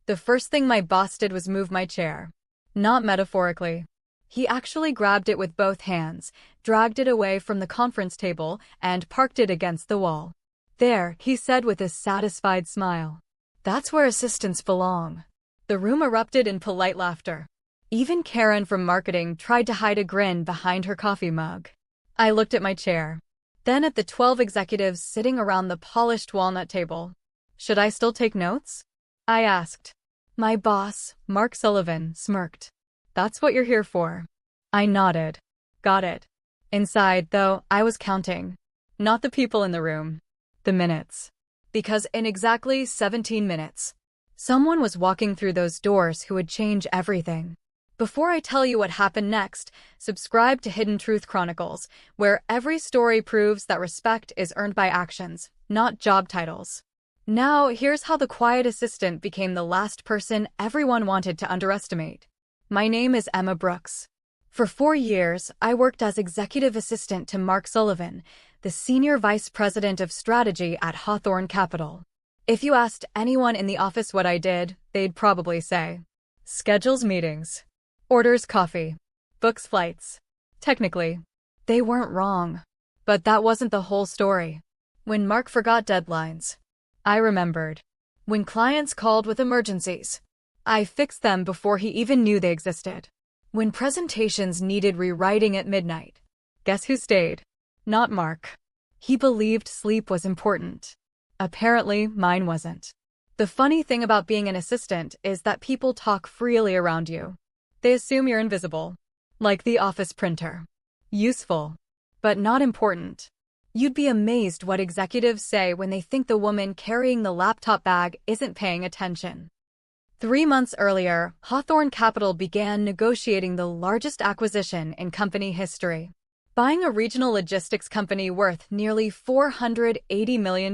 The first thing my boss did was move my chair. Not metaphorically. He actually grabbed it with both hands, dragged it away from the conference table, and parked it against the wall. "There," he said with a satisfied smile. "That's where assistants belong." The room erupted in polite laughter. Even Karen from marketing tried to hide a grin behind her coffee mug. I looked at my chair, then at the 12 executives sitting around the polished walnut table. "Should I still take notes?" I asked. My boss, Mark Sullivan, smirked. "That's what you're here for." I nodded. Got it. Inside, though, I was counting. Not the people in the room. The minutes. Because in exactly 17 minutes, someone was walking through those doors who would change everything. Before I tell you what happened next, subscribe to Hidden Truth Chronicles, where every story proves that respect is earned by actions, not job titles. Now, here's how the quiet assistant became the last person everyone wanted to underestimate. My name is Emma Brooks. For 4 years, I worked as executive assistant to Mark Sullivan, the senior vice president of strategy at Hawthorne Capital. If you asked anyone in the office what I did, they'd probably say, schedules meetings, orders coffee, books flights. Technically, they weren't wrong. But that wasn't the whole story. When Mark forgot deadlines, I remembered. When clients called with emergencies, I fixed them before he even knew they existed. When presentations needed rewriting at midnight, guess who stayed? Not Mark. He believed sleep was important. Apparently, mine wasn't. The funny thing about being an assistant is that people talk freely around you. They assume you're invisible. Like the office printer. Useful, but not important. You'd be amazed what executives say when they think the woman carrying the laptop bag isn't paying attention. 3 months earlier, Hawthorne Capital began negotiating the largest acquisition in company history, buying a regional logistics company worth nearly $480 million.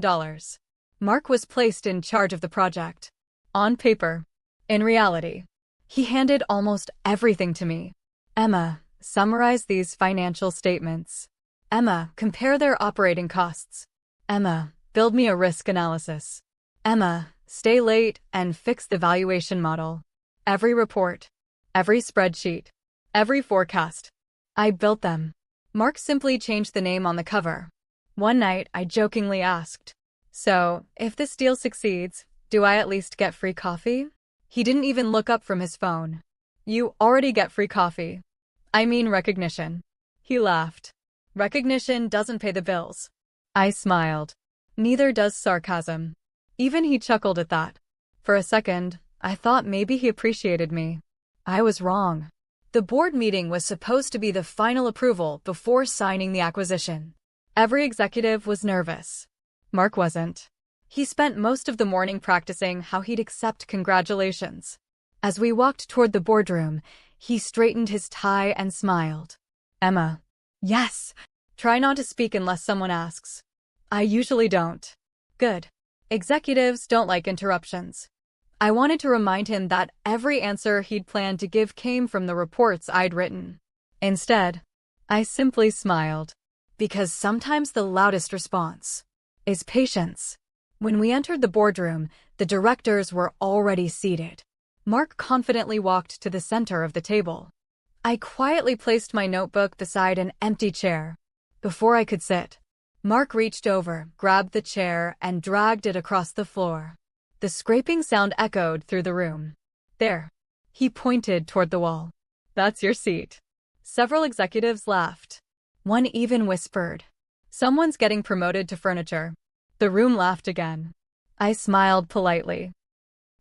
Mark was placed in charge of the project. On paper. In reality, he handed almost everything to me. "Emma, summarize these financial statements. Emma, compare their operating costs. Emma, build me a risk analysis. Emma, stay late and fix the valuation model." Every report, every spreadsheet, every forecast. I built them. Mark simply changed the name on the cover. One night, I jokingly asked, "So, if this deal succeeds, do I at least get free coffee?" He didn't even look up from his phone. "You already get free coffee. I mean recognition." He laughed. "Recognition doesn't pay the bills." I smiled. Neither does sarcasm. Even he chuckled at that. For a second, I thought maybe he appreciated me. I was wrong. The board meeting was supposed to be the final approval before signing the acquisition. Every executive was nervous. Mark wasn't. He spent most of the morning practicing how he'd accept congratulations. As we walked toward the boardroom, he straightened his tie and smiled. "Emma." "Yes." "Try not to speak unless someone asks." "I usually don't." "Good." Executives don't like interruptions. I wanted to remind him that every answer he'd planned to give came from the reports I'd written. Instead, I simply smiled. Because sometimes the loudest response is patience. When we entered the boardroom, the directors were already seated. Mark confidently walked to the center of the table. I quietly placed my notebook beside an empty chair. Before I could sit, Mark reached over, grabbed the chair, and dragged it across the floor. The scraping sound echoed through the room. "There." He pointed toward the wall. "That's your seat." Several executives laughed. One even whispered, "Someone's getting promoted to furniture." The room laughed again. I smiled politely,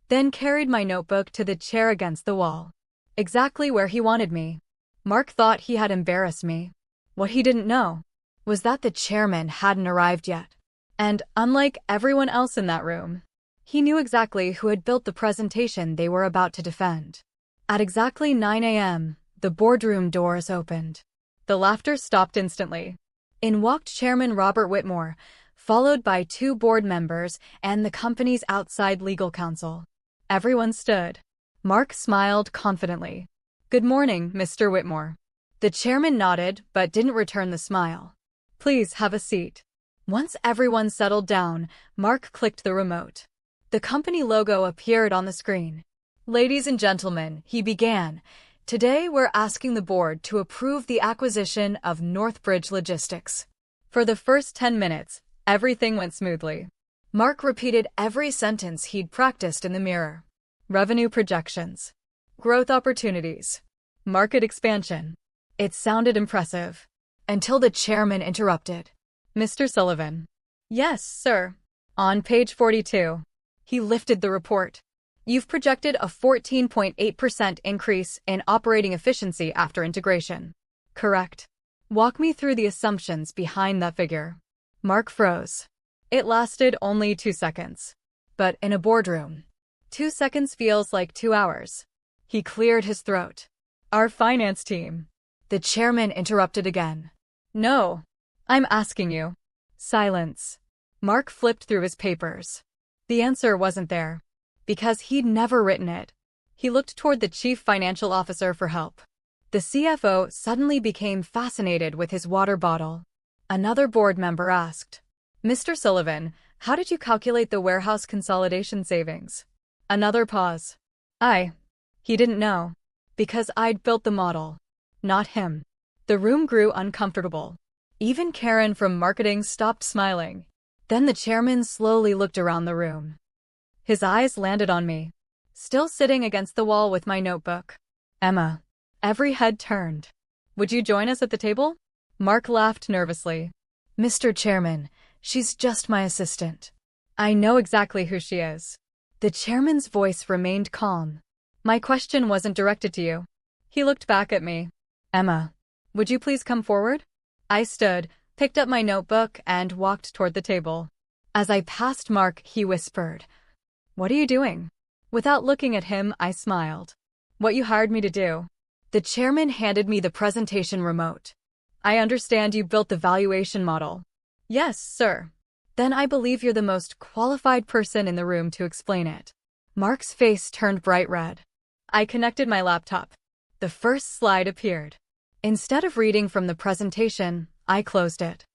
then carried my notebook to the chair against the wall. Exactly where he wanted me. Mark thought he had embarrassed me. What he didn't know was that the chairman hadn't arrived yet. And unlike everyone else in that room, he knew exactly who had built the presentation they were about to defend. At exactly 9 a.m., the boardroom doors opened. The laughter stopped instantly. In walked Chairman Robert Whitmore, followed by 2 board members and the company's outside legal counsel. Everyone stood. Mark smiled confidently. "Good morning, Mr. Whitmore." The chairman nodded but didn't return the smile. "Please have a seat." Once everyone settled down, Mark clicked the remote. The company logo appeared on the screen. "Ladies and gentlemen," he began, "today we're asking the board to approve the acquisition of Northbridge Logistics." For the first 10 minutes, everything went smoothly. Mark repeated every sentence he'd practiced in the mirror. Revenue projections, growth opportunities, market expansion. It sounded impressive. Until the chairman interrupted. "Mr. Sullivan." "Yes, sir." "On page 42. He lifted the report. "You've projected a 14.8% increase in operating efficiency after integration. Correct. Walk me through the assumptions behind that figure." Mark froze. It lasted only 2 seconds. But in a boardroom, 2 seconds feels like 2 hours. He cleared his throat. "Our finance team." The chairman interrupted again. "No. I'm asking you." Silence. Mark flipped through his papers. The answer wasn't there. Because he'd never written it. He looked toward the chief financial officer for help. The CFO suddenly became fascinated with his water bottle. Another board member asked, "Mr. Sullivan, how did you calculate the warehouse consolidation savings?" Another pause. He didn't know. Because I'd built the model. Not him. The room grew uncomfortable. Even Karen from marketing stopped smiling. Then the chairman slowly looked around the room. His eyes landed on me, still sitting against the wall with my notebook. "Emma." Every head turned. "Would you join us at the table?" Mark laughed nervously. "Mr. Chairman, she's just my assistant." "I know exactly who she is." The chairman's voice remained calm. "My question wasn't directed to you." He looked back at me. "Emma, would you please come forward?" I stood, picked up my notebook, and walked toward the table. As I passed Mark, he whispered, "What are you doing?" Without looking at him, I smiled. "What you hired me to do." The chairman handed me the presentation remote. "I understand you built the valuation model." "Yes, sir." "Then I believe you're the most qualified person in the room to explain it." Mark's face turned bright red. I connected my laptop. The first slide appeared. Instead of reading from the presentation, I closed it.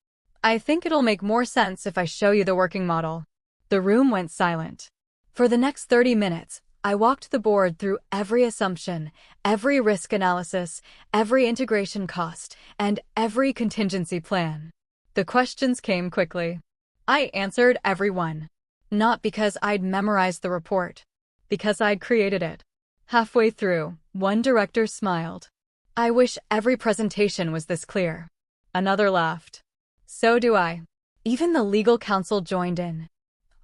"I think it'll make more sense if I show you the working model." The room went silent. For the next 30 minutes, I walked the board through every assumption, every risk analysis, every integration cost, and every contingency plan. The questions came quickly. I answered every one. Not because I'd memorized the report. Because I'd created it. Halfway through, one director smiled. "I wish every presentation was this clear." Another laughed. "So do I." Even the legal counsel joined in.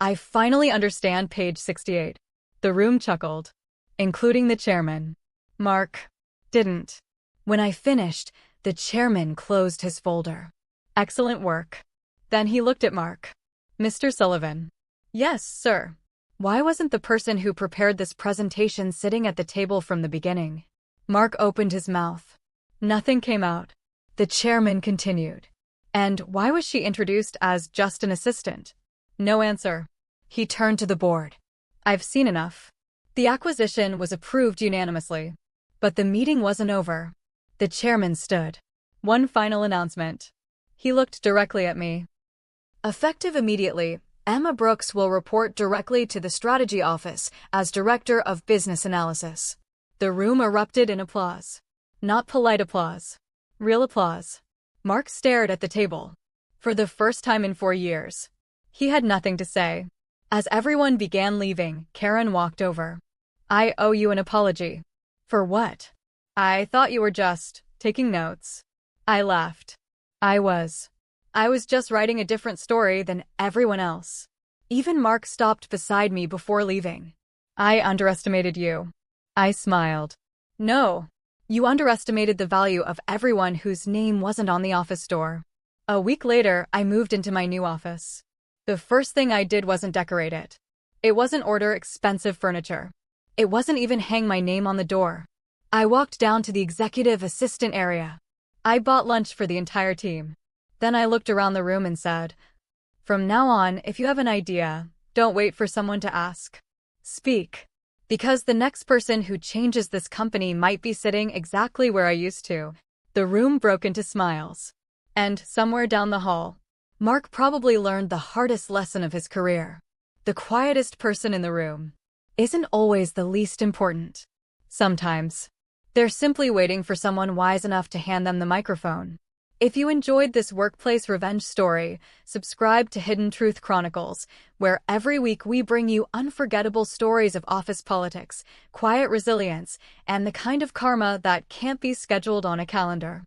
"I finally understand page 68. The room chuckled, including the chairman. Mark didn't. When I finished, the chairman closed his folder. "Excellent work." Then he looked at Mark. "Mr. Sullivan." "Yes, sir." "Why wasn't the person who prepared this presentation sitting at the table from the beginning?" Mark opened his mouth. Nothing came out. The chairman continued. "And why was she introduced as just an assistant?" No answer. He turned to the board. "I've seen enough." The acquisition was approved unanimously. But the meeting wasn't over. The chairman stood. "One final announcement." He looked directly at me. "Effective immediately, Emma Brooks will report directly to the strategy office as Director of Business Analysis." The room erupted in applause. Not polite applause. Real applause. Mark stared at the table. For the first time in 4 years. He had nothing to say. As everyone began leaving, Karen walked over. "I owe you an apology." "For what?" "I thought you were just taking notes." I laughed. I was just writing a different story than everyone else. Even Mark stopped beside me before leaving. "I underestimated you." I smiled. "No. You underestimated the value of everyone whose name wasn't on the office door." A week later, I moved into my new office. The first thing I did wasn't decorate it. It wasn't order expensive furniture. It wasn't even hang my name on the door. I walked down to the executive assistant area. I bought lunch for the entire team. Then I looked around the room and said, "From now on, if you have an idea, don't wait for someone to ask. Speak. Because the next person who changes this company might be sitting exactly where I used to." The room broke into smiles. And somewhere down the hall, Mark probably learned the hardest lesson of his career. The quietest person in the room isn't always the least important. Sometimes, they're simply waiting for someone wise enough to hand them the microphone. If you enjoyed this workplace revenge story, subscribe to Hidden Truth Chronicles, where every week we bring you unforgettable stories of office politics, quiet resilience, and the kind of karma that can't be scheduled on a calendar.